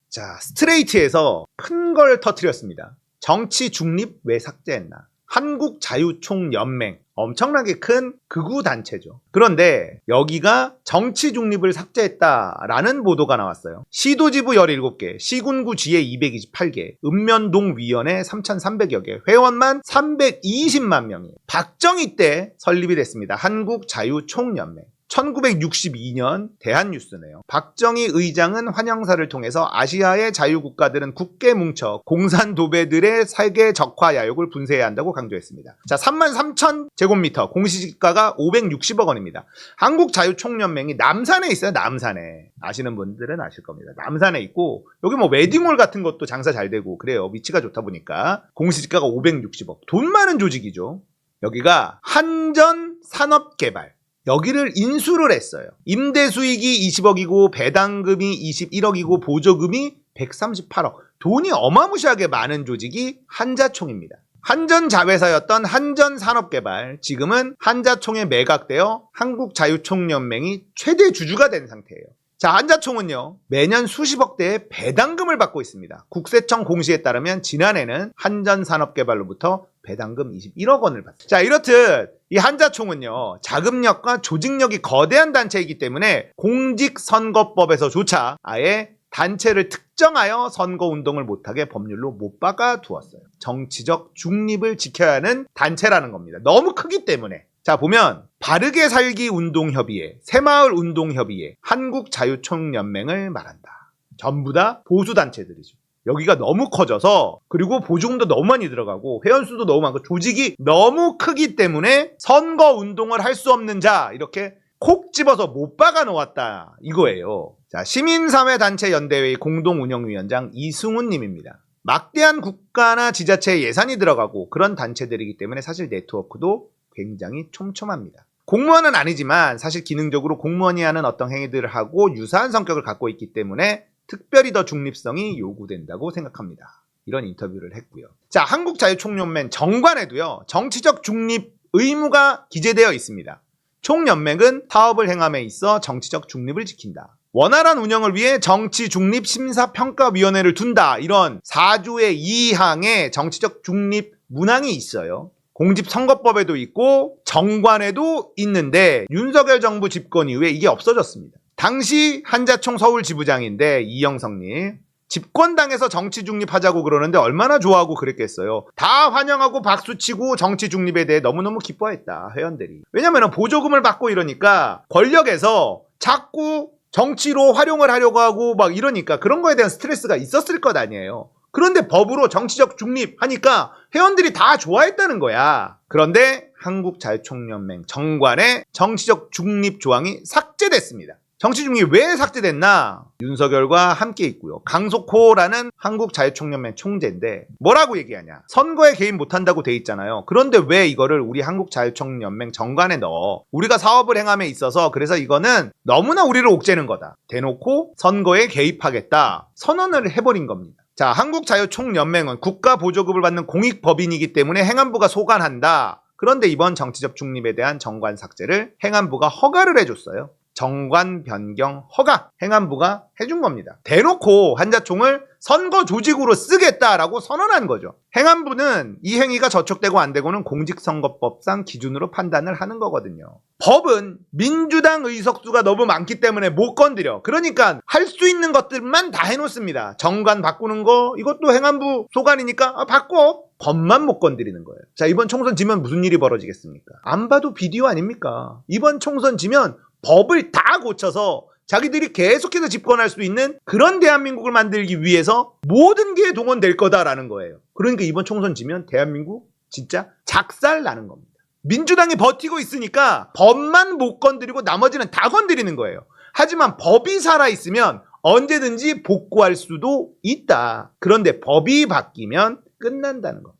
자, 스트레이트에서 큰 걸 터뜨렸습니다. 정치 중립 왜 삭제했나? 한국자유총연맹, 엄청나게 큰 극우 단체죠. 그런데 여기가 정치 중립을 삭제했다라는 보도가 나왔어요. 시도지부 17개, 시군구 지회 228개, 읍면동위원회 3,300여 개, 회원만 320만 명이 박정희 때 설립이 됐습니다. 한국자유총연맹. 1962년 대한뉴스네요. 박정희 의장은 환영사를 통해서 아시아의 자유국가들은 굳게 뭉쳐 공산도배들의 세계 적화 야욕을 분쇄해야 한다고 강조했습니다. 자, 33,000 제곱미터, 공시지가가 560억 원입니다. 한국자유총연맹이 남산에 있어요. 남산에. 아시는 분들은 아실 겁니다. 남산에 있고 여기 뭐 웨딩홀 같은 것도 장사 잘 되고 그래요. 위치가 좋다 보니까 공시지가가 560억. 돈 많은 조직이죠. 여기가 한전산업개발, 여기를 인수를 했어요. 임대수익이 20억이고 배당금이 21억이고 보조금이 138억. 돈이 어마무시하게 많은 조직이 한자총입니다. 한전자회사였던 한전산업개발, 지금은 한자총에 매각되어 한국자유총연맹이 최대 주주가 된 상태예요. 자, 한자총은요, 매년 수십억대의 배당금을 받고 있습니다. 국세청 공시에 따르면 지난해는 한전산업개발로부터 배당금 21억 원을 받습니다. 자, 이렇듯 이 한자총은요, 자금력과 조직력이 거대한 단체이기 때문에 공직선거법에서조차 아예 단체를 특정하여 선거운동을 못하게 법률로 못 박아두었어요. 정치적 중립을 지켜야 하는 단체라는 겁니다. 너무 크기 때문에. 자, 보면 바르게 살기 운동협의회, 새마을 운동협의회, 한국자유총연맹을 말한다. 전부 다 보수단체들이죠. 여기가 너무 커져서, 그리고 보조금도 너무 많이 들어가고 회원수도 너무 많고 조직이 너무 크기 때문에 선거운동을 할 수 없는 자, 이렇게 콕 집어서 못 박아 놓았다 이거예요. 자, 시민사회단체연대회의 공동운영위원장 이승훈 님입니다. 막대한 국가나 지자체의 예산이 들어가고 그런 단체들이기 때문에 사실 네트워크도 굉장히 촘촘합니다. 공무원은 아니지만 사실 기능적으로 공무원이 하는 어떤 행위들을 하고 유사한 성격을 갖고 있기 때문에 특별히 더 중립성이 요구된다고 생각합니다. 이런 인터뷰를 했고요. 자, 한국자유총연맹 정관에도요, 정치적 중립 의무가 기재되어 있습니다. 총연맹은 사업을 행함에 있어 정치적 중립을 지킨다. 원활한 운영을 위해 정치중립심사평가위원회를 둔다. 이런 4조의 2항의 정치적 중립 문항이 있어요. 공직선거법에도 있고 정관에도 있는데 윤석열 정부 집권 이후에 이게 없어졌습니다. 당시 한자총 서울지부장인데 이영석님, 집권당에서 정치 중립하자고 그러는데 얼마나 좋아하고 그랬겠어요. 다 환영하고 박수치고 정치 중립에 대해 너무너무 기뻐했다, 회원들이. 왜냐면 보조금을 받고 이러니까 권력에서 자꾸 정치로 활용을 하려고 하고 막 이러니까 그런 거에 대한 스트레스가 있었을 것 아니에요. 그런데 법으로 정치적 중립 하니까 회원들이 다 좋아했다는 거야. 그런데 한국자유총연맹 정관에 정치적 중립 조항이 삭제됐습니다. 정치 중립이 왜 삭제됐나? 윤석열과 함께 있고요. 강석호라는 한국자유총연맹 총재인데 뭐라고 얘기하냐? 선거에 개입 못한다고 돼 있잖아요. 그런데 왜 이거를 우리 한국자유총연맹 정관에 넣어? 우리가 사업을 행함에 있어서 그래서 이거는 너무나 우리를 옥죄는 거다. 대놓고 선거에 개입하겠다 선언을 해버린 겁니다. 자, 한국자유총연맹은 국가 보조금을 받는 공익법인이기 때문에 행안부가 소관한다. 그런데 이번 정치적 중립에 대한 정관 삭제를 행안부가 허가를 해줬어요. 정관 변경 허가 행안부가 해준 겁니다. 대놓고 한자총을 선거 조직으로 쓰겠다라고 선언한 거죠. 행안부는 이 행위가 저촉되고 안 되고는 공직선거법상 기준으로 판단을 하는 거거든요. 법은 민주당 의석수가 너무 많기 때문에 못 건드려. 그러니까 할 수 있는 것들만 다 해놓습니다. 정관 바꾸는 거 이것도 행안부 소관이니까 바꿔. 법만 못 건드리는 거예요. 자, 이번 총선 지면 무슨 일이 벌어지겠습니까? 안 봐도 비디오 아닙니까? 이번 총선 지면 법을 다 고쳐서 자기들이 계속해서 집권할 수 있는 그런 대한민국을 만들기 위해서 모든 게 동원될 거다라는 거예요. 그러니까 이번 총선 지면 대한민국 진짜 작살 나는 겁니다. 민주당이 버티고 있으니까 법만 못 건드리고 나머지는 다 건드리는 거예요. 하지만 법이 살아있으면 언제든지 복구할 수도 있다. 그런데 법이 바뀌면 끝난다는 겁니다.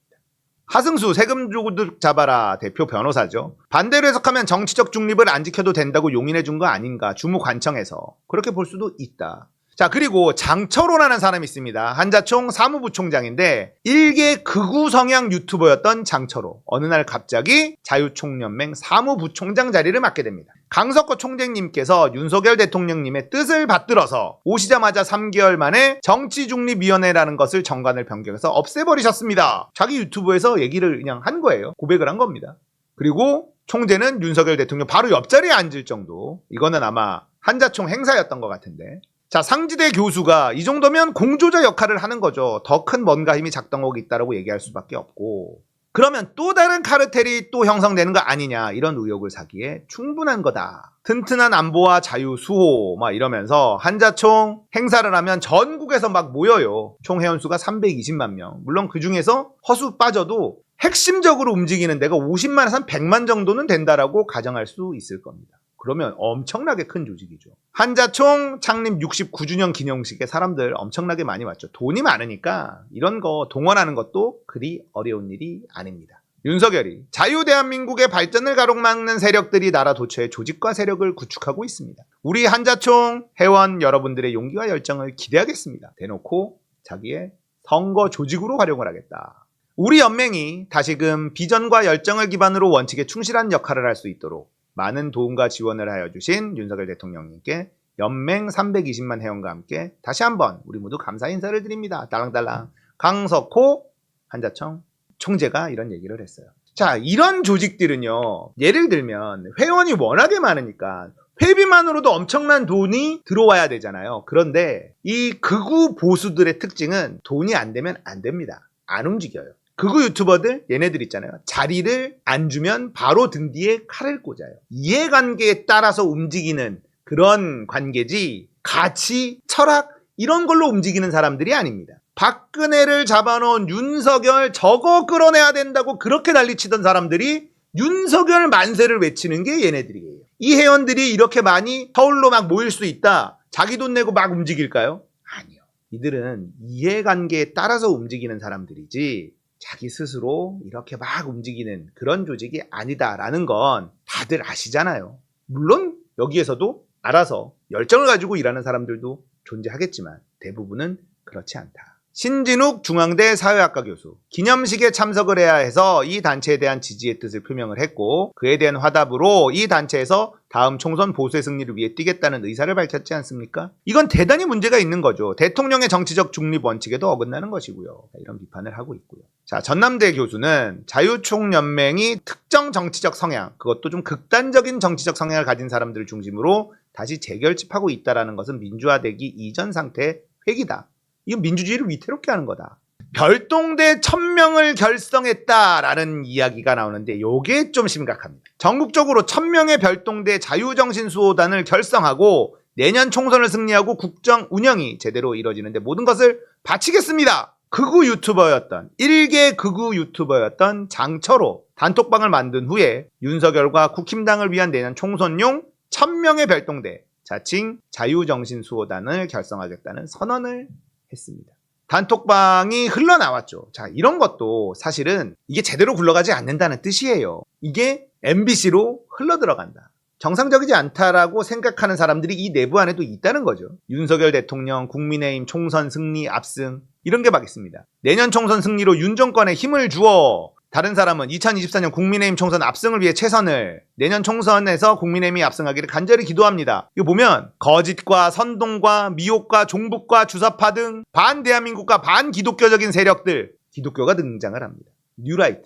하승수 세금도둑 잡아라 대표 변호사죠. 반대로 해석하면 정치적 중립을 안 지켜도 된다고 용인해 준 거 아닌가, 주무관청에서 그렇게 볼 수도 있다. 자, 그리고 장철호라는 사람이 있습니다. 한자총 사무부총장인데 일개 극우 성향 유튜버였던 장철호. 어느 날 갑자기 자유총연맹 사무부총장 자리를 맡게 됩니다. 강석호 총장님께서 윤석열 대통령님의 뜻을 받들어서 오시자마자 3개월 만에 정치중립위원회라는 것을 정관을 변경해서 없애버리셨습니다. 자기 유튜브에서 얘기를 그냥 한 거예요. 고백을 한 겁니다. 그리고 총재는 윤석열 대통령 바로 옆자리에 앉을 정도. 이거는 아마 한자총 행사였던 것 같은데. 자, 상지대 교수가 이 정도면 공조자 역할을 하는 거죠. 더 큰 뭔가 힘이 작동하고 있다라고 얘기할 수밖에 없고. 그러면 또 다른 카르텔이 또 형성되는 거 아니냐, 이런 의혹을 사기에 충분한 거다. 튼튼한 안보와 자유 수호 막 이러면서 한자총 행사를 하면 전국에서 막 모여요. 총 회원수가 320만 명. 물론 그중에서 허수 빠져도 핵심적으로 움직이는 데가 50만에서 한 100만 정도는 된다라고 가정할 수 있을 겁니다. 그러면 엄청나게 큰 조직이죠. 한자총 창립 69주년 기념식에 사람들 엄청나게 많이 왔죠. 돈이 많으니까 이런 거 동원하는 것도 그리 어려운 일이 아닙니다. 윤석열이 자유대한민국의 발전을 가로막는 세력들이 나라 도처에 조직과 세력을 구축하고 있습니다. 우리 한자총 회원 여러분들의 용기와 열정을 기대하겠습니다. 대놓고 자기의 선거 조직으로 활용을 하겠다. 우리 연맹이 다시금 비전과 열정을 기반으로 원칙에 충실한 역할을 할 수 있도록 많은 도움과 지원을 하여 주신 윤석열 대통령님께 연맹 320만 회원과 함께 다시 한번 우리 모두 감사 인사를 드립니다. 달랑달랑. 강석호 한자총 총재가 이런 얘기를 했어요. 자, 이런 조직들은요, 예를 들면 회원이 워낙에 많으니까 회비만으로도 엄청난 돈이 들어와야 되잖아요. 그런데 이 극우 보수들의 특징은 돈이 안 되면 안 됩니다. 안 움직여요. 극우 유튜버들 얘네들 있잖아요. 자리를 안 주면 바로 등 뒤에 칼을 꽂아요. 이해관계에 따라서 움직이는 그런 관계지 가치, 철학 이런 걸로 움직이는 사람들이 아닙니다. 박근혜를 잡아놓은 윤석열 저거 끌어내야 된다고 그렇게 난리치던 사람들이 윤석열 만세를 외치는 게 얘네들이에요. 이 회원들이 이렇게 많이 서울로 막 모일 수 있다. 자기 돈 내고 막 움직일까요? 아니요. 이들은 이해관계에 따라서 움직이는 사람들이지 자기 스스로 이렇게 막 움직이는 그런 조직이 아니다라는 건 다들 아시잖아요. 물론 여기에서도 알아서 열정을 가지고 일하는 사람들도 존재하겠지만 대부분은 그렇지 않다. 신진욱 중앙대 사회학과 교수. 기념식에 참석을 해야 해서 이 단체에 대한 지지의 뜻을 표명을 했고 그에 대한 화답으로 이 단체에서 다음 총선 보수의 승리를 위해 뛰겠다는 의사를 밝혔지 않습니까? 이건 대단히 문제가 있는 거죠. 대통령의 정치적 중립 원칙에도 어긋나는 것이고요. 이런 비판을 하고 있고요. 자, 전남대 교수는 자유총연맹이 특정 정치적 성향, 그것도 좀 극단적인 정치적 성향을 가진 사람들을 중심으로 다시 재결집하고 있다는 것은 민주화되기 이전 상태의 회귀다. 이건 민주주의를 위태롭게 하는 거다. 별동대 1000명을 결성했다라는 이야기가 나오는데 이게 좀 심각합니다. 전국적으로 1000명의 별동대 자유정신수호단을 결성하고 내년 총선을 승리하고 국정 운영이 제대로 이루어지는데 모든 것을 바치겠습니다. 극우 유튜버였던 일개 극우 유튜버였던 장철호 단톡방을 만든 후에 윤석열과 국힘당을 위한 내년 총선용 1000명의 별동대 자칭 자유정신수호단을 결성하겠다는 선언을 했습니다. 단톡방이 흘러나왔죠. 자, 이런 것도 사실은 이게 제대로 굴러가지 않는다는 뜻이에요. 이게 MBC로 흘러들어간다. 정상적이지 않다라고 생각하는 사람들이 이 내부 안에도 있다는 거죠. 윤석열 대통령, 국민의힘 총선 승리 압승 이런 게 막 있습니다. 내년 총선 승리로 윤 정권에 힘을 주어. 다른 사람은 2024년 국민의힘 총선 압승을 위해 최선을, 내년 총선에서 국민의힘이 압승하기를 간절히 기도합니다. 이거 보면 거짓과 선동과 미혹과 종북과 주사파 등 반대한민국과 반기독교적인 세력들, 기독교가 등장을 합니다.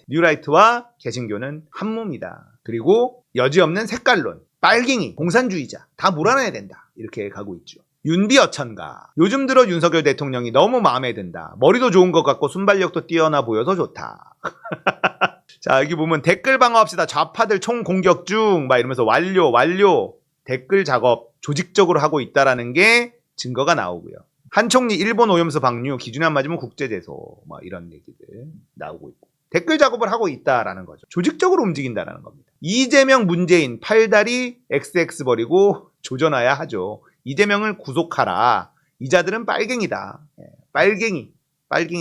뉴라이트와 개신교는 한 몸이다. 그리고 여지없는 색깔론, 빨갱이, 공산주의자 다 몰아내야 된다. 이렇게 가고 있죠. 윤비어천가. 요즘 들어 윤석열 대통령이 너무 마음에 든다. 머리도 좋은 것 같고 순발력도 뛰어나 보여서 좋다. 자, 여기 보면 댓글 방어합시다. 좌파들 총 공격 중. 막 이러면서 완료. 댓글 작업 조직적으로 하고 있다라는 게 증거가 나오고요. 한 총리 일본 오염수 방류 기준에 안 맞으면 국제제소. 막 이런 얘기들 나오고 있고. 댓글 작업을 하고 있다라는 거죠. 조직적으로 움직인다라는 겁니다. 이재명, 문재인 팔다리 XX 버리고 조져놔야 하죠. 이재명을 구속하라. 이자들은 빨갱이다. 빨갱이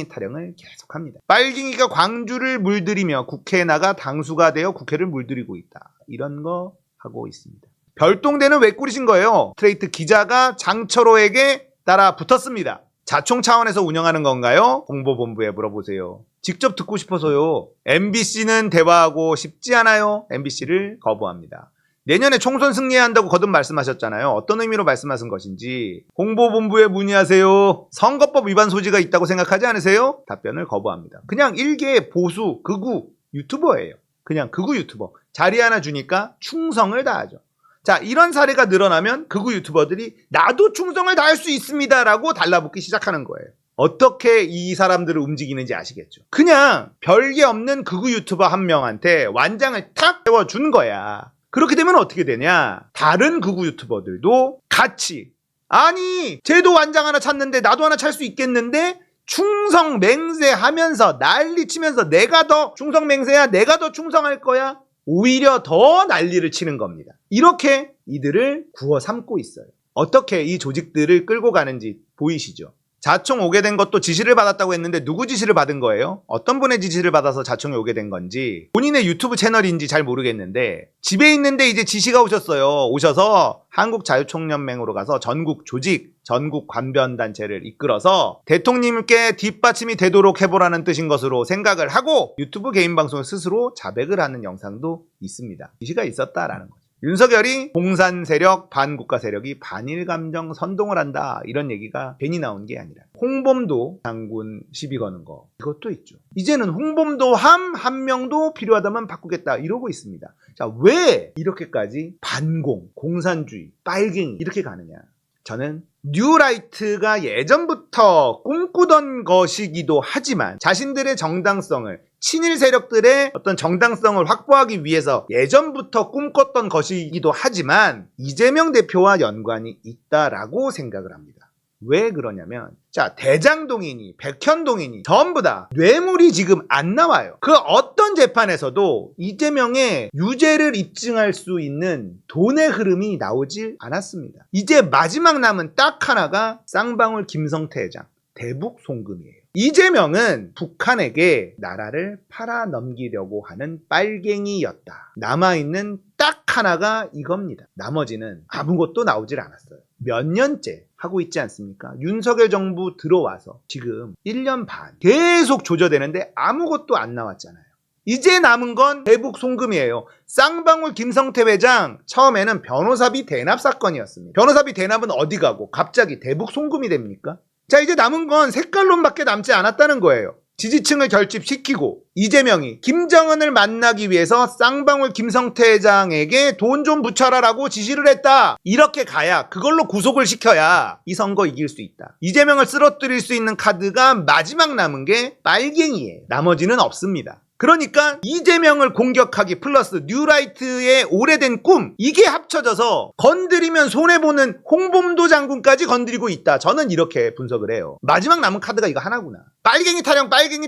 타령을 계속합니다. 빨갱이가 광주를 물들이며 국회에 나가 당수가 되어 국회를 물들이고 있다. 이런 거 하고 있습니다. 별동대는 왜 꾸리신 거예요? 스트레이트 기자가 장철호에게 따라 붙었습니다. 자총 차원에서 운영하는 건가요? 홍보본부에 물어보세요. 직접 듣고 싶어서요. MBC는 대화하고 싶지 않아요. MBC를 거부합니다. 내년에 총선 승리해야 한다고 거듭 말씀하셨잖아요. 어떤 의미로 말씀하신 것인지 홍보본부에 문의하세요. 선거법 위반 소지가 있다고 생각하지 않으세요? 답변을 거부합니다. 그냥 일개 보수 극우 유튜버예요. 그냥 극우 유튜버. 자리 하나 주니까 충성을 다하죠. 자, 이런 사례가 늘어나면 극우 유튜버들이 나도 충성을 다할 수 있습니다 라고 달라붙기 시작하는 거예요. 어떻게 이 사람들을 움직이는지 아시겠죠? 그냥 별게 없는 극우 유튜버 한 명한테 완장을 탁 세워준 거야. 그렇게 되면 어떻게 되냐? 다른 극우 유튜버들도 같이 아니 쟤도 완장 하나 찼는데 나도 하나 찰 수 있겠는데 충성 맹세하면서 난리치면서 내가 더 충성 맹세야 내가 더 충성할 거야 오히려 더 난리를 치는 겁니다. 이렇게 이들을 구워 삼고 있어요. 어떻게 이 조직들을 끌고 가는지 보이시죠? 자총 오게 된 것도 지시를 받았다고 했는데 누구 지시를 받은 거예요? 어떤 분의 지시를 받아서 자총이 오게 된 건지 본인의 유튜브 채널인지 잘 모르겠는데 집에 있는데 이제 지시가 오셨어요. 오셔서 한국자유총연맹으로 가서 전국 조직, 전국 관변단체를 이끌어서 대통령님께 뒷받침이 되도록 해보라는 뜻인 것으로 생각을 하고 유튜브 개인 방송을 스스로 자백을 하는 영상도 있습니다. 지시가 있었다라는 거죠. 윤석열이 공산 세력, 반국가 세력이 반일 감정 선동을 한다 이런 얘기가 괜히 나온 게 아니라 홍범도 장군 시비 거는 거 이것도 있죠. 이제는 홍범도 한 명도 필요하다면 바꾸겠다 이러고 있습니다. 자, 왜 이렇게까지 반공, 공산주의, 빨갱이 이렇게 가느냐. 저는 뉴라이트가 예전부터 꿈꾸던 것이기도 하지만 자신들의 정당성을 친일 세력들의 어떤 정당성을 확보하기 위해서 예전부터 꿈꿨던 것이기도 하지만 이재명 대표와 연관이 있다라고 생각을 합니다. 왜 그러냐면 자 대장동이니 백현동이니 전부 다 뇌물이 지금 안 나와요. 그 어떤 재판에서도 이재명의 유죄를 입증할 수 있는 돈의 흐름이 나오질 않았습니다. 이제 마지막 남은 딱 하나가 쌍방울 김성태 회장 대북 송금이에요. 이재명은 북한에게 나라를 팔아넘기려고 하는 빨갱이였다. 남아있는 딱 하나가 이겁니다. 나머지는 아무것도 나오질 않았어요. 몇 년째 하고 있지 않습니까? 윤석열 정부 들어와서 지금 1년 반 계속 조져대는데 아무것도 안 나왔잖아요. 이제 남은 건 대북 송금이에요. 쌍방울 김성태 회장 처음에는 변호사비 대납 사건이었습니다. 변호사비 대납은 어디 가고 갑자기 대북 송금이 됩니까? 자, 이제 남은 건 색깔론밖에 남지 않았다는 거예요. 지지층을 결집시키고 이재명이 김정은을 만나기 위해서 쌍방울 김성태 회장에게 돈 좀 붙여라라고 지시를 했다. 이렇게 가야 그걸로 구속을 시켜야 이 선거 이길 수 있다. 이재명을 쓰러뜨릴 수 있는 카드가 마지막 남은 게 빨갱이에요. 나머지는 없습니다. 그러니까 이재명을 공격하기 플러스 뉴라이트의 오래된 꿈 이게 합쳐져서 건드리면 손해보는 홍범도 장군까지 건드리고 있다. 저는 이렇게 분석을 해요. 마지막 남은 카드가 이거 하나구나. 빨갱이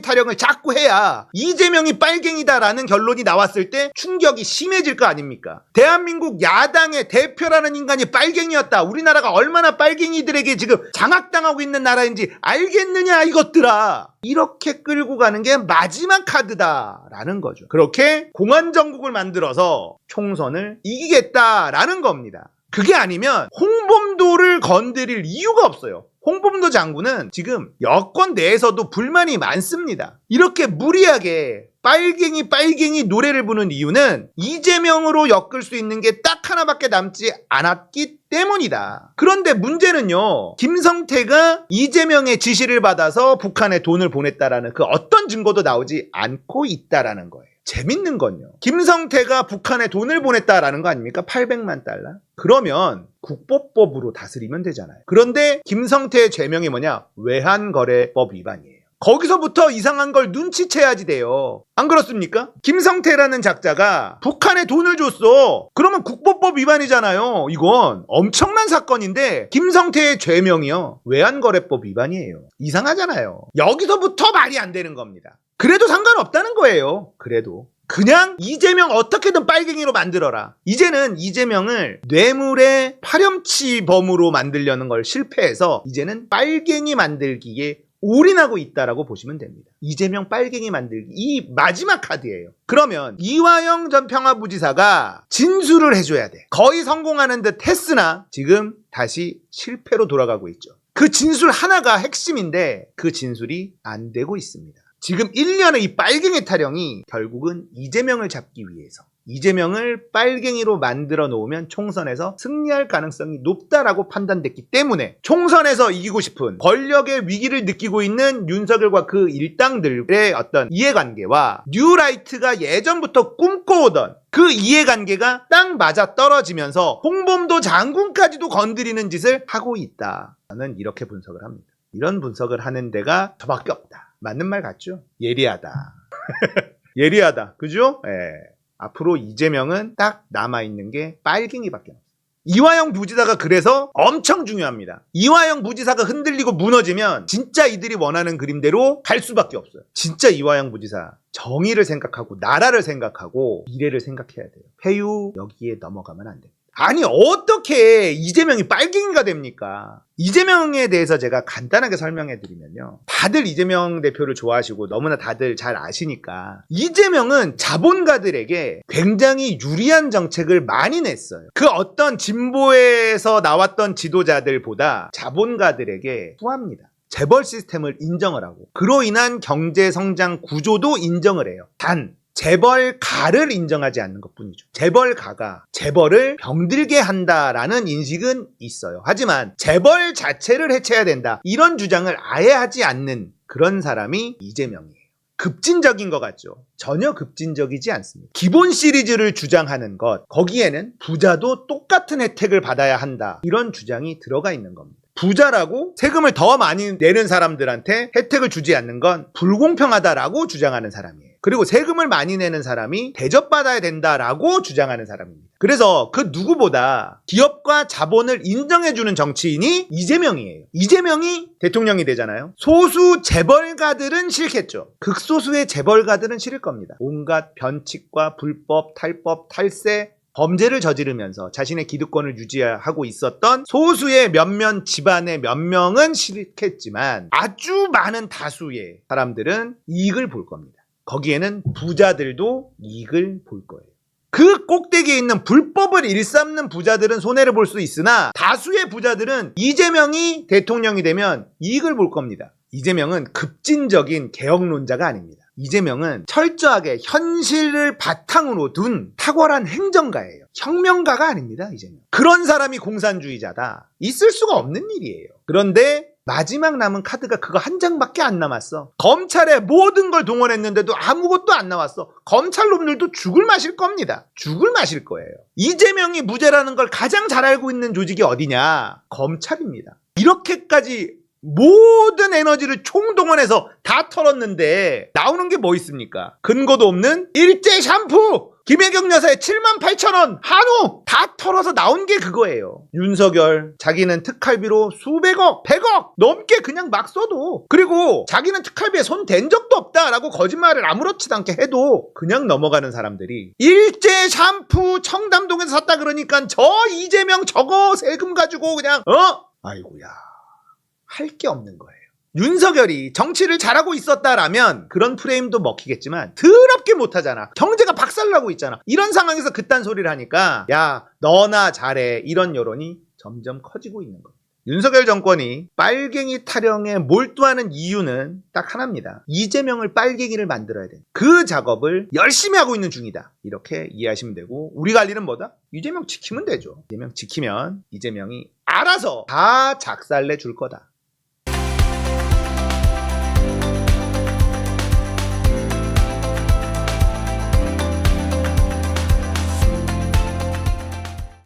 타령을 자꾸 해야 이재명이 빨갱이다라는 결론이 나왔을 때 충격이 심해질 거 아닙니까? 대한민국 야당의 대표라는 인간이 빨갱이였다. 우리나라가 얼마나 빨갱이들에게 지금 장악당하고 있는 나라인지 알겠느냐 이것들아. 이렇게 끌고 가는 게 마지막 카드다라는 거죠. 그렇게 공안정국을 만들어서 총선을 이기겠다라는 겁니다. 그게 아니면 홍범도를 건드릴 이유가 없어요. 홍범도 장군은 지금 여권 내에서도 불만이 많습니다. 이렇게 무리하게 빨갱이 노래를 부는 이유는 이재명으로 엮을 수 있는 게 딱 하나밖에 남지 않았기 때문이다. 그런데 문제는요, 김성태가 이재명의 지시를 받아서 북한에 돈을 보냈다라는 그 어떤 증거도 나오지 않고 있다라는 거예요. 재밌는 건요, 김성태가 북한에 돈을 보냈다라는 거 아닙니까? 800만 달러? 그러면 국보법으로 다스리면 되잖아요. 그런데 김성태의 죄명이 뭐냐? 외환거래법 위반이에요. 거기서부터 이상한 걸 눈치채야지 돼요. 안 그렇습니까? 김성태라는 작자가 북한에 돈을 줬어. 그러면 국보법 위반이잖아요. 이건 엄청난 사건인데 김성태의 죄명이요, 외환거래법 위반이에요. 이상하잖아요. 여기서부터 말이 안 되는 겁니다. 그래도 상관없다는 거예요. 그래도 그냥 이재명 어떻게든 빨갱이로 만들어라. 이제는 이재명을 뇌물의 파렴치범으로 만들려는 걸 실패해서 이제는 빨갱이 만들기에 올인하고 있다라고 보시면 됩니다. 이재명 빨갱이 만들기 이 마지막 카드예요. 그러면 이화영 전 평화부지사가 진술을 해줘야 돼. 거의 성공하는 듯 했으나 지금 다시 실패로 돌아가고 있죠. 그 진술 하나가 핵심인데 그 진술이 안 되고 있습니다. 지금 1년의 이 빨갱이 타령이 결국은 이재명을 잡기 위해서 이재명을 빨갱이로 만들어 놓으면 총선에서 승리할 가능성이 높다라고 판단됐기 때문에 총선에서 이기고 싶은 권력의 위기를 느끼고 있는 윤석열과 그 일당들의 어떤 이해관계와 뉴라이트가 예전부터 꿈꿔오던 그 이해관계가 딱 맞아 떨어지면서 홍범도 장군까지도 건드리는 짓을 하고 있다. 저는 이렇게 분석을 합니다. 이런 분석을 하는 데가 저밖에 없다. 맞는 말 같죠? 예리하다. 예리하다. 그죠? 예. 앞으로 이재명은 딱 남아있는 게 빨갱이밖에 없어요. 이화영 부지사가 그래서 엄청 중요합니다. 이화영 부지사가 흔들리고 무너지면 진짜 이들이 원하는 그림대로 갈 수밖에 없어요. 진짜 이화영 부지사 정의를 생각하고 나라를 생각하고 미래를 생각해야 돼요. 회유 여기에 넘어가면 안 됩니다. 아니 어떻게 이재명이 빨갱이가 됩니까? 이재명에 대해서 제가 간단하게 설명해 드리면요. 다들 이재명 대표를 좋아하시고 너무나 다들 잘 아시니까 이재명은 자본가들에게 굉장히 유리한 정책을 많이 냈어요. 그 어떤 진보에서 나왔던 지도자들보다 자본가들에게 후합니다. 재벌 시스템을 인정을 하고 그로 인한 경제 성장 구조도 인정을 해요. 단 재벌가를 인정하지 않는 것뿐이죠. 재벌가가 재벌을 병들게 한다라는 인식은 있어요. 하지만 재벌 자체를 해체해야 된다. 이런 주장을 아예 하지 않는 그런 사람이 이재명이에요. 급진적인 것 같죠? 전혀 급진적이지 않습니다. 기본 시리즈를 주장하는 것, 거기에는 부자도 똑같은 혜택을 받아야 한다. 이런 주장이 들어가 있는 겁니다. 부자라고 세금을 더 많이 내는 사람들한테 혜택을 주지 않는 건 불공평하다라고 주장하는 사람이에요. 그리고 세금을 많이 내는 사람이 대접받아야 된다라고 주장하는 사람입니다. 그래서 그 누구보다 기업과 자본을 인정해주는 정치인이 이재명이에요. 이재명이 대통령이 되잖아요. 소수 재벌가들은 싫겠죠. 극소수의 재벌가들은 싫을 겁니다. 온갖 변칙과 불법, 탈법, 탈세, 범죄를 저지르면서 자신의 기득권을 유지하고 있었던 소수의 몇몇 집안의 몇 명은 싫겠지만 아주 많은 다수의 사람들은 이익을 볼 겁니다. 거기에는 부자들도 이익을 볼 거예요. 그 꼭대기에 있는 불법을 일삼는 부자들은 손해를 볼 수 있으나 다수의 부자들은 이재명이 대통령이 되면 이익을 볼 겁니다. 이재명은 급진적인 개혁론자가 아닙니다. 이재명은 철저하게 현실을 바탕으로 둔 탁월한 행정가예요. 혁명가가 아닙니다. 이재명. 그런 사람이 공산주의자다. 있을 수가 없는 일이에요. 그런데 마지막 남은 카드가 그거 한 장밖에 안 남았어. 검찰에 모든 걸 동원했는데도 아무것도 안 나왔어. 검찰 놈들도 죽을 마실 겁니다. 죽을 마실 거예요. 이재명이 무죄라는 걸 가장 잘 알고 있는 조직이 어디냐? 검찰입니다. 이렇게까지 모든 에너지를 총동원해서 다 털었는데 나오는 게 뭐 있습니까? 근거도 없는 일제 샴푸! 김혜경 여사의 78,000원 한우! 다 털어서 나온 게 그거예요. 윤석열 자기는 특활비로 수백억, 100억 넘게 그냥 막 써도, 그리고 자기는 특활비에 손 댄 적도 없다라고 거짓말을 아무렇지도 않게 해도 그냥 넘어가는 사람들이 일제 샴푸 청담동에서 샀다 그러니까 저 이재명 저거 세금 가지고 그냥 아이고야, 할 게 없는 거예요. 윤석열이 정치를 잘하고 있었다라면 그런 프레임도 먹히겠지만 더럽게 못하잖아. 경제가 박살나고 있잖아. 이런 상황에서 그딴 소리를 하니까 야 너나 잘해, 이런 여론이 점점 커지고 있는 겁니다. 윤석열 정권이 빨갱이 타령에 몰두하는 이유는 딱 하나입니다. 이재명을 빨갱이를 만들어야 돼. 그 작업을 열심히 하고 있는 중이다. 이렇게 이해하시면 되고, 우리가 할 일은 뭐다? 이재명 지키면 되죠. 이재명 지키면 이재명이 알아서 다 작살내 줄 거다.